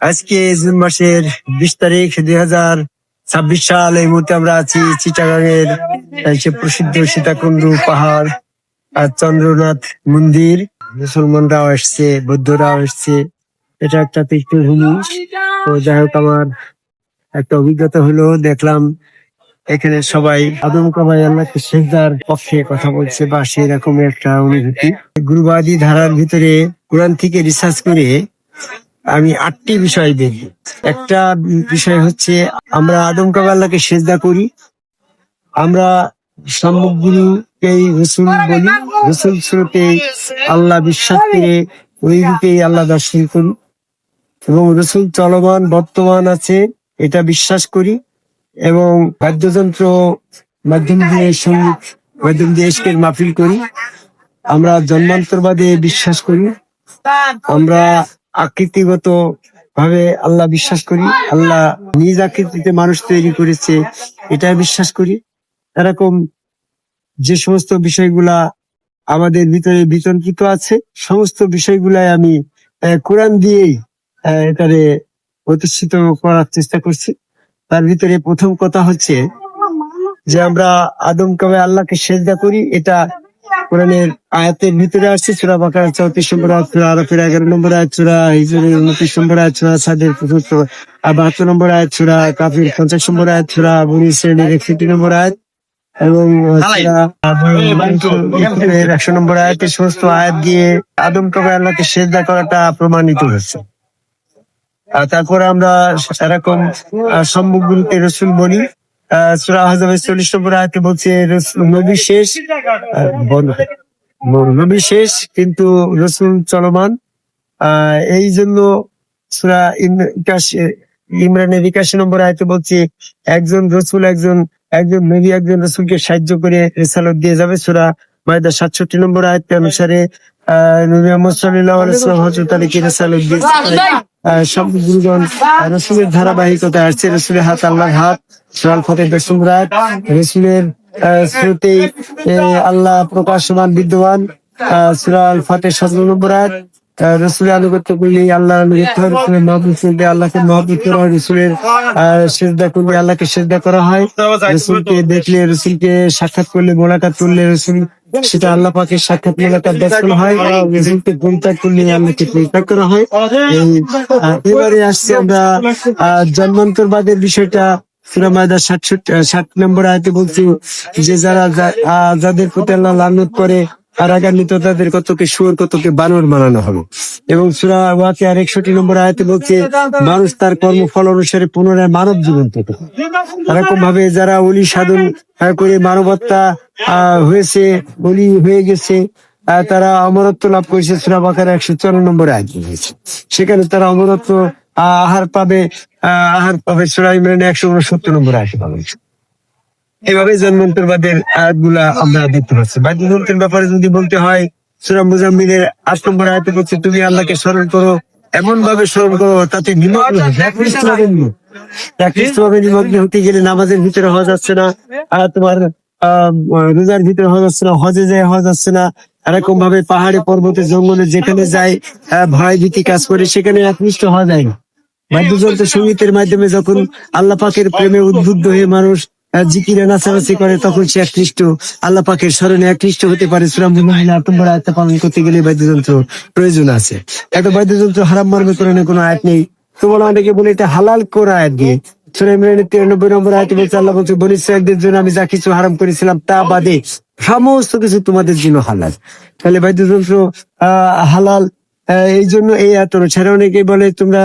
আজকে জুন মাসের 20 তারিখ 2026 সাল। এই মুহূর্তে আমরা আছি চিটাগাং এর সে প্রসিদ্ধ সীতাকুণ্ডু পাহাড় আর চন্দ্রনাথ মন্দির। মুসলমানরাও এসছে, বৌদ্ধরাও এসছে। এটা একটা তীর্থভূমি। তো যাই হোক, আমার একটা অভিজ্ঞতা হলো, দেখলাম এখানে সবাই আদমকাবায় আল্লাহকে সেজদার পক্ষে কথা বলছে, বা সেই রকম একটা অনুভূতি। গুরুবাদী ধারার ভিতরে কোরআন থেকে রিসার্চ করে আমি 8টি বিষয় দেখি। একটা বিষয় হচ্ছে, আমরা আদমকাবা আল্লাহকে সেজদা করি, আমরা সম্মুখগুরুকেই রসুল বলি, রসুল স্রোতে আল্লাহ বিশ্বাস করে ওই রূপে আল্লাহ দর্শন করি, এবং রসুল চলমান বর্তমান আছে এটা বিশ্বাস করি, এবং বাদ্যযন্ত্র মাধ্যম দিয়ে সঙ্গীত মাধ্যম দিয়ে ইশকের মাহফিল করি। আমরা জন্মান্তরবাদে বিশ্বাস করি, আমরা আকৃতিগত ভাবে আল্লাহ বিশ্বাস করি, আল্লাহ নিজ আকৃতিতে মানুষ তৈরি করেছে এটা বিশ্বাস করি। এরকম যে সমস্ত বিষয়গুলা আমাদের ভিতরে বিতর্কিত আছে, সমস্ত বিষয়গুলাই আমি কোরআন দিয়েই এটারে প্রতিষ্ঠিত করার চেষ্টা করছি। তার ভিতরে প্রথম কথা হচ্ছে যে আমরা আদমকাবে আল্লাহকে সেজদা করি, এটা কোরআনের আয়াতের ভিতরে আসছে। সূরা বাকারা 34 নম্বর আয়াত, সূরা আরাফের 11 নম্বর আয়াত, সূরা হিজরের 29 নম্বর আয়াত, সূরা সাদের 72 নম্বর আয়াত, সূরা কাফির 50 নম্বর আয়াত, সূরা বনী ইসরাঈলের 61 নম্বর আয়াত, এবং সূরা 100 নম্বর আয়াত। এই সমস্ত আয়াত দিয়ে আদমকাবে আল্লাহকে সেজদা করাটা প্রমাণিত হয়েছে। তারপরে আমরা এরকম সম্মুখগুরুকে রসুল বলি। সূরা আহজাবের 40 নম্বর আয়াতে বলছে নবী শেষ, নবী শেষ কিন্তু রসুল চলমান। এই জন্য সূরা ইমরানের 81 নম্বর আয়াতে বলছে একজন রসুল, একজন নবী একজন রসুলকে সাহায্য করে রিসালাত দিয়ে যাবে। সূরা মাইদা 67 নম্বর আয়াত অনুসারে নবী মুহাম্মদ সাল্লাল্লাহু আলাইহি ওয়াসাল্লাম হযরত আলীকে রিসালাত দিয়েছেন। সব গুরুগণ রসুলের ধারাবাহিকতা আসছে। রসুলের হাত আল্লাহর হাত, সূরা আল ফাতির 10 নম্বর আয়াত। রসুলের স্রোতেই আল্লাহ প্রকাশমান বিদ্যমান, সূরা আল ফাতির 17 নম্বর আয়াত। রসুলের আনুগত্য করলে আল্লাহ আনুগত্য হয়, রসুলের মহব্বত করলে আল্লাহকে মহব্বত করা হয়, রসুলের সেজদা করলে আল্লাহকে সেজদা করা হয়, রসুলকে দেখলে, রসুলকে সাক্ষাৎ করলে, মোলাকাত করলে রসুল সেটা আল্লাহ পাকের সাক্ষাৎ মোলাকাত দর্শন হয়, রসুলকে পরিত্যাগ করলে আল্লাহকে পরিত্যাগ করা হয়। এবারে আসছে আমরা জন্মান্তরবাদের বিষয়টা। সূরা মাইদা 60 নম্বর আয়াতে বলছি যে যাদের প্রতি আল্লাহ লানত করে কারাগান্বিত তাদের কতকে শুয়োর কতকে বানর বানানো হবে। এবং সূরা ওয়াকিয়ার 61 নম্বর আয়াতে বলছে মানুষ তার কর্মফল অনুসারে পুনরায় মানব জীবন পেত। এরকম ভাবে যারা ওলি সাধন করে মানবতা হয়েছে, ওলি হয়ে গেছে, তারা অমরত্ব লাভ করেছে। সূরা বাকারা 154 নম্বর আয়াত হয়েছে, সেখানে তারা অমরত্ব আহার পাবে। সূরা ইমরানে 169 নম্বর আয়াতে পাবেন। এভাবে জন্মান্তরবাদের আয়াতগুলা আমরা দেখতে পাচ্ছি। বাদ্যযন্ত্রের ব্যাপারে যদি বলতে হয়, সূরা মুজাম্মিলের 8 নম্বর আয়াতে বলছে তুমি আল্লাহকে স্মরণ করো, এমন ভাবে স্মরণ করো তাতে একনিষ্ঠভাবে নিমগ্ন হতে গেলে নামাজের ভিতরে হওয়া যাচ্ছে না, তোমার রোজার ভিতরে হওয়া যাচ্ছে না, হজে যায় হওয়া যাচ্ছে না। এরকম ভাবে পাহাড়ে পর্বতে জঙ্গলে যেখানে যায় ভয় ভীতি কাজ করে, সেখানে একনিষ্ঠ হওয়া যায় না। বাদ্যযন্ত্র সঙ্গীতের মাধ্যমে যখন আল্লাহ পাকের প্রেমে উদ্বুদ্ধ হয়ে মানুষ জিকিরে নাচানাচি করে, তখন সে একনিষ্ঠ আল্লাহ পাকের স্মরণে একনিষ্ঠ হতে পারে। সূরা মুজাম্মিল 8 নম্বর আয়াত পালন করতে গেলে বাদ্যযন্ত্র প্রয়োজন আছে। একটা বাদ্যযন্ত্র হারাম মারবে কোরআনে কোনো আয়াত নেই। তো বলো অনেকে বলে এটা হালাল কোন আয়াত দিয়ে। সূরা ইমরানের 93 নম্বর আয়াতে বলছে, আল্লাহ বলছে বনী ইসরাঈলদের জন্য আমি যা কিছু হারাম করেছিলাম তা বাদে সমস্ত কিছু তোমাদের জন্য হালাল। তাহলে বাদ্যযন্ত্র হালাল। এই জন্য এই আয়াত অনুসারে অনেকে বলে তোমরা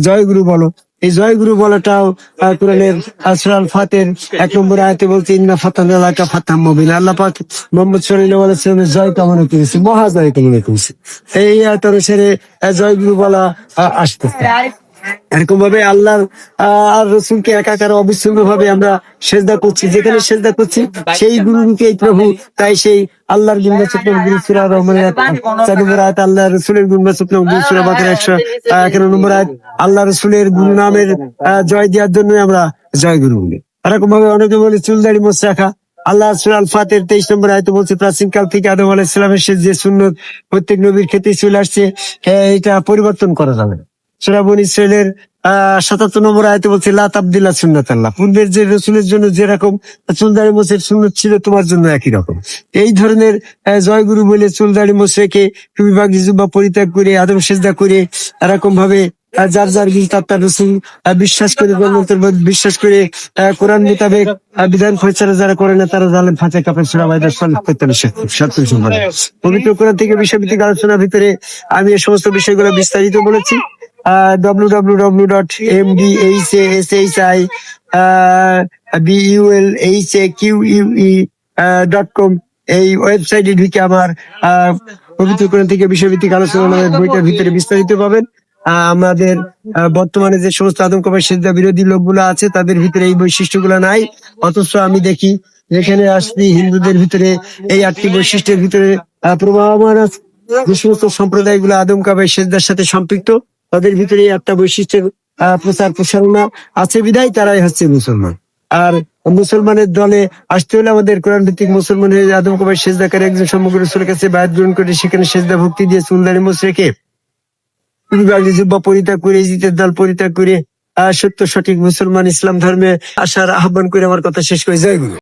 জয়গুরু বলো। এই জয়গুরু বলাটাও কোরআনের সূরা আল ফাতির 1 নম্বর আয়াতে বলছে ইন্না ফাতানা লাকা ফাতহাম মুবিনা। আল্লাহ পাক মুহাম্মদ সাল্লাল্লাহু আলাইহি ওয়াসাল্লামের জয় কামনা করেছে, মহাজয় কামনা করেছে। এই আয়াত অনুসারে জয়গুরু বলা আসতেছে। এরকম ভাবে আল্লাহর আর রসুলকে একাকার অবিচ্ছিন্ন ভাবে আমরা সেজদা করছি। যেখানে সেজদা করছি সেই গুরুকেই প্রভু, তাই সেই আল্লাহর গুণবাচক গুরু সূরা রহমানের 4 নম্বর আয়াত, আল্লাহ রসুলের গুণবাচক গুরু সূরা বাকারা 111 নম্বর আয়াত, আল্লাহ রসুলের গুরু নামের জয় দেওয়ার জন্য আমরা জয় গুরু বলি। এরকম ভাবে অনেকে বলে চুল দাড়ি মোছ রাখা। আল্লাহ সূরা আল ফাতির 23 নম্বর আয়াতে বলছে প্রাচীন কাল থেকে আদম আলাইহিস সালামের যে সুন্নত প্রত্যেক নবীর ক্ষেত্রে চলে আসছে, এটা পরিবর্তন করা যাবে না। সূরা বনী ইসরাইলের ৭৭ নম্বর আয়াতে বলছে লা তাবদিলা সুন্নাতাল্লাহ, পূর্বের যে রসুলের জন্য যেরকম চুলদাড়ি মোছের সুন্নত ছিল তোমার জন্য একই রকম। এই ধরনের জয়গুরু বলে চুলদাড়ি মোছ রেখে টুপি পাগড়ি জুব্বা পরিত্যাগ করে আদম সেজদা করে এরকম ভাবে যার যার তার রসুল বিশ্বাস করে বিশ্বাস করে কোরআন মোতাবেক বিধান ফয়সালা যারা করে না তারা জালেম ফাঁচে কাপড় সূরা মাইদা 47 নম্বর। পবিত্র কোরআন থেকে বিষয়ভিত্তিক আলোচনার ভিতরে আমি এই সমস্ত বিষয়গুলো বিস্তারিত বলেছি। www.mdhashibulhaque.com এই ওয়েবসাইটে ঢুকে আমার পবিত্র কোরআন থেকে বিষয়ভিত্তিক আলোচনা নামের বইটার ভিতরে বিস্তারিত পাবেন। আমাদের বর্তমানে যে সমস্ত আদমকাবাই সেজদা বিরোধী লোকগুলো আছে তাদের ভিতরে এই বৈশিষ্ট্যগুলো নাই, অথচ আমি দেখি যেখানে আসছি হিন্দুদের ভিতরে এই 8টি বৈশিষ্ট্যের ভিতরে প্রবাহমান আছে। যে সমস্ত সম্প্রদায়গুলো আদমকাবাই সেজদার সাথে সম্পৃক্ত তাদের ভিতরে এই 8টা বৈশিষ্ট্যের প্রচার প্রসারণা আছে বিধায় তারাই হচ্ছে মুসলমান। আর মুসলমানের দলে আসতে হলে আমাদের কোরআন ভিত্তিক মুসলমান হয়ে আদমকাবাই সেজদাকারী একজন সমগ্র রসুলের কাছে বায়াত গ্রহণ করে সেখানে সেজদা ভক্তি দিয়ে চুলদাড়ি মোছ রেখে জুব্বা পরিত্যাগ করে ইজিতের দল পরিত্যাগ করে সত্য সঠিক মুসলমান ইসলাম ধর্মে আসার আহ্বান করে আমার কথা শেষ করে জয় গুরু।